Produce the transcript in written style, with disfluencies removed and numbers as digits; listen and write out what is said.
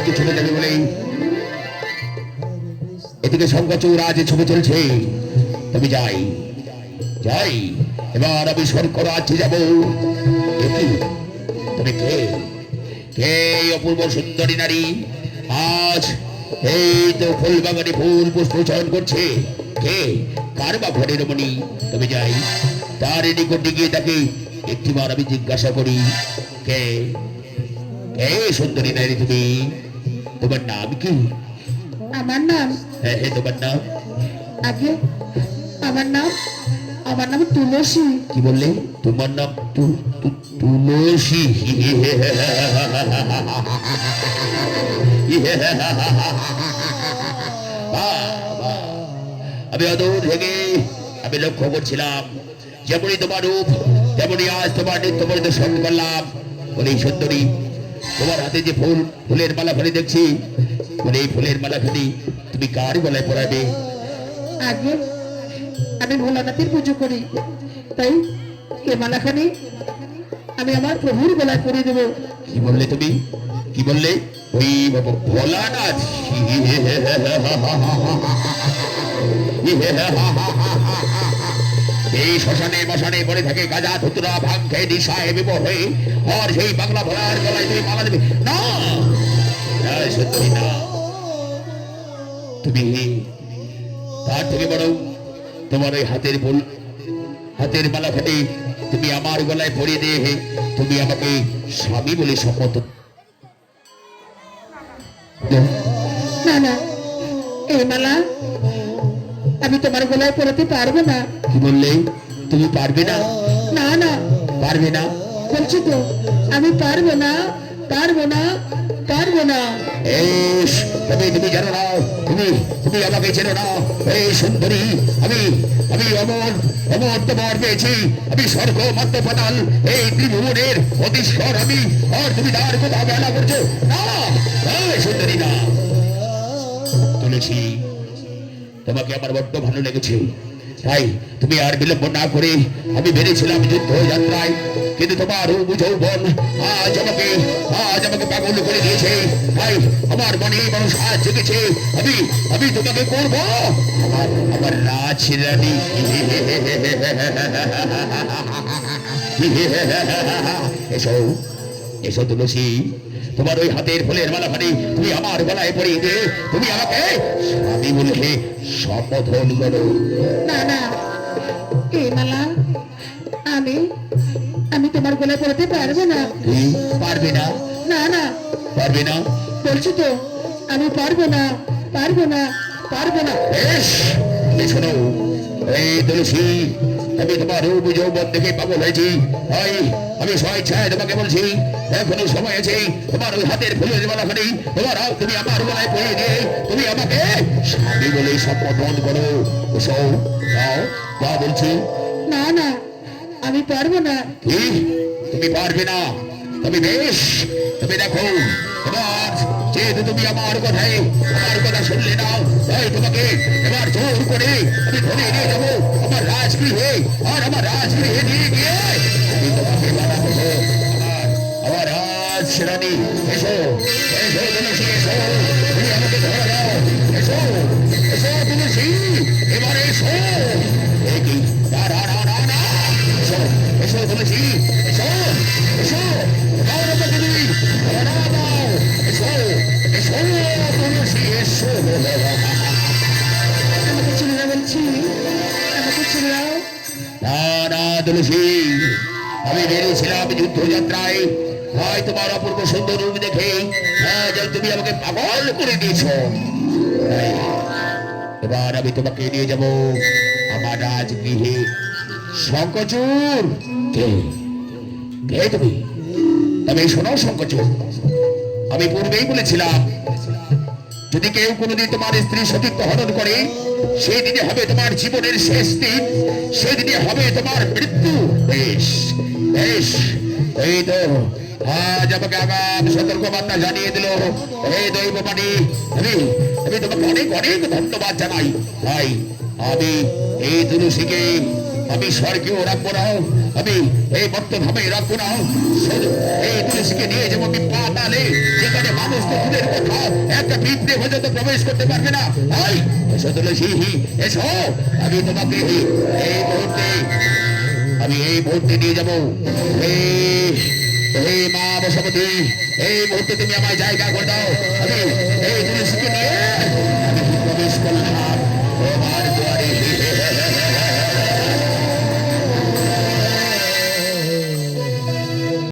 রাজ্য চলে যাবে বলে এদিকে শঙ্করচূড় আজ ছবি চলছে। তবে যাই যাই, এবার আমি স্বর্গ রাজ্যে যাব। তবে কে কে অপূর্ব সুন্দরী নারী আজ এই তো ফুলবাগানে ফুল পুষ্প চয়ন করছে? কে, কার বা ঘরের মণি? তবে যাই, তার নিকটে গিয়ে তাকে একটিবার আমি জিজ্ঞাসা করি, কে কে সুন্দরী নারী তুমি? তোমার নাম কি? আমার নাম? হ্যাঁ হ্যাঁ, তোমার নাম? আগে আমার নাম তুলসী। কি বললে? তোমার নাম তুলসী? আমি অদূর থেকে আমি লক্ষ্য করছিলাম, যেমনই তোমার রূপ তেমনি আজ তোমার নৃত্য পরিদর্শন করলাম। বলে সুন্দরী, তোমার হাতে যে ফুলের মালাখানি দেখছি, বলে এই ফুলের মালাখানি তুমি কার গলায় পরাবে? আগে আমি ভোলানাথের পুজো করি, তাই এ মালাখানি আমি আমার প্রভুর গলায় পরিয়ে দেবো। কি বললে তুমি? কি বললে? ওই ভোলানাথ? এই শ্মশানে মশানে পড়ে থাকে গাজা ধুতুরা ভাং খেয়ে নিশায় বিবর হয়ে আর সেই বাংলা ভোলার গলায় তুমি মালা দেবে না? সত্যি না। তুমি তার থেকে বড় তোমার ওই হাতের মালাখানি তুমি আমার গলায় পরিয়ে দিয়ে তুমি আমাকে স্বামী বলে শপথ। না না, এই মালা আমি তোমার গলায় পরাতে পারবো না। কি বললে? তুমি পারবে না? না না, পারবে না বলছি তো, আমি পারবো না, পারবো না, পারবো না। তুমি জানো না, তুমি আমাকে চেনো না। এই সুন্দরী, আমি আমি অমর অমর তোমার পেয়েছি। আমি স্বর্গ মধ্য পাতাল এই ত্রিভুবনের অধীশ্বর আমি, আর তুমি তার কথা বেলা করছো না? সুন্দরী না। তুলসী, তোমাকে আমার বড্ড ভালো লেগেছে, তাই তুমি আর বিলম্ব না করে আমি বেরিয়েছিলাম যুদ্ধ যাত্রায়, কিন্তু তোমার যৌবন আজ আমাকে পাগল করে দিয়েছে। তাই আমার মনে মানুষ আজ জেগেছে, আমি তোমাকে করব আমার রাজরানী। এসো এসো তুলসী, তোমার ওই হাতের ফুলের মালাখানি তুমি আমার গলায় পরিয়ে দে। তুমি আমাকে স্বামী বলে শপথ করো। না না, এই মালা আমি আমি তোমার গলায় পরাতে পারবো না। পারবে না? না না, পারবে না বলছি তো, আমি পারবো না, পারবো না, পারবো না। বেশ, শোনো এই তুলসী, আমি তোমার রূপ যৌবন দেখে পাগল হয়েছি, তাই আমি স্বেচ্ছায় তোমাকে বলছি, এখনো সময় আছে। তোমার ওই হাতের ফুলের মালাখানি তুমি আমার গলায় পরিয়ে দিয়ে তুমি আমাকে স্বামী বলে শপথ করো। এসো, যাও যা বলছি। না না, আমি পারবো না। কি? তুমি পারবে না? তবে বেশ, তুমি দেখো, এবার যেহেতু তুমি আমার কথা শুনলে না, তাই তোমাকে এবার জোর করে আমি ধরে নিয়ে যাবো আমার রাজগৃহে, আর আমার রাজগৃহে নিয়ে গিয়ে আমি তোমাকে বানাবো আমার রাজরানী। এসো এসো তুলসী, এসো, তুমি আমাকে ধরে দাও। এসো এসো তুলসী, এবারে এসো। কি? না না না না না, এসো এসো তুলসী, এসো এসো, দাও না তুমি, দাও, এসো এসো তুলসী, এসো। আমাকে ছেড়ে দাও বলছি, আমাকে ছেড়ে দাও। না না তুলসী, আমি বেরিয়েছিলাম যুদ্ধযাত্রায়, হয় তোমার অপূর্ব সুন্দর রূপ দেখে তুমি আমাকে পাগল করে দিয়েছ। এবার আমি তোমাকে নিয়ে যাব আমার রাজগৃহে। শঙ্করচূড়, কে কে তুমি? তবে শোনো শঙ্করচূড়, আমি পূর্বেই বলেছিলাম, যদি কেউ কোনোদিন তোমার স্ত্রী সতীত্ব হরণ করে, সেই দিনে হবে তোমার জীবনের শেষ দিন, সেই দিনে হবে তোমার মৃত্যু। বেশ বেশ, এই তো আজ আমাকে আগাম সতর্ক বার্তা জানিয়ে দিল এই দৈববাণী। আমি তোমাকে অনেক অনেক ধন্যবাদ জানাই। তাই আমি এই তুলসীকে আমি স্বর্গেও রাখবো না, আমি এই বর্তভাবে রাখবো না। এই তুলসীকে নিয়ে যাবো আমি পাতালে, যেখানে মানুষ তো দূরের কথা একটা পিঁপড়ে পর্যন্ত প্রবেশ করতে পারবে না। এই এসো তুলসী, এসো, আমি তোমাকে এই মুহূর্তে নিয়ে যাবো। এই মা বসবতী, এই মুহূর্তে তুমি আমার জায়গা করে দাও। আমি এই তুলসীকে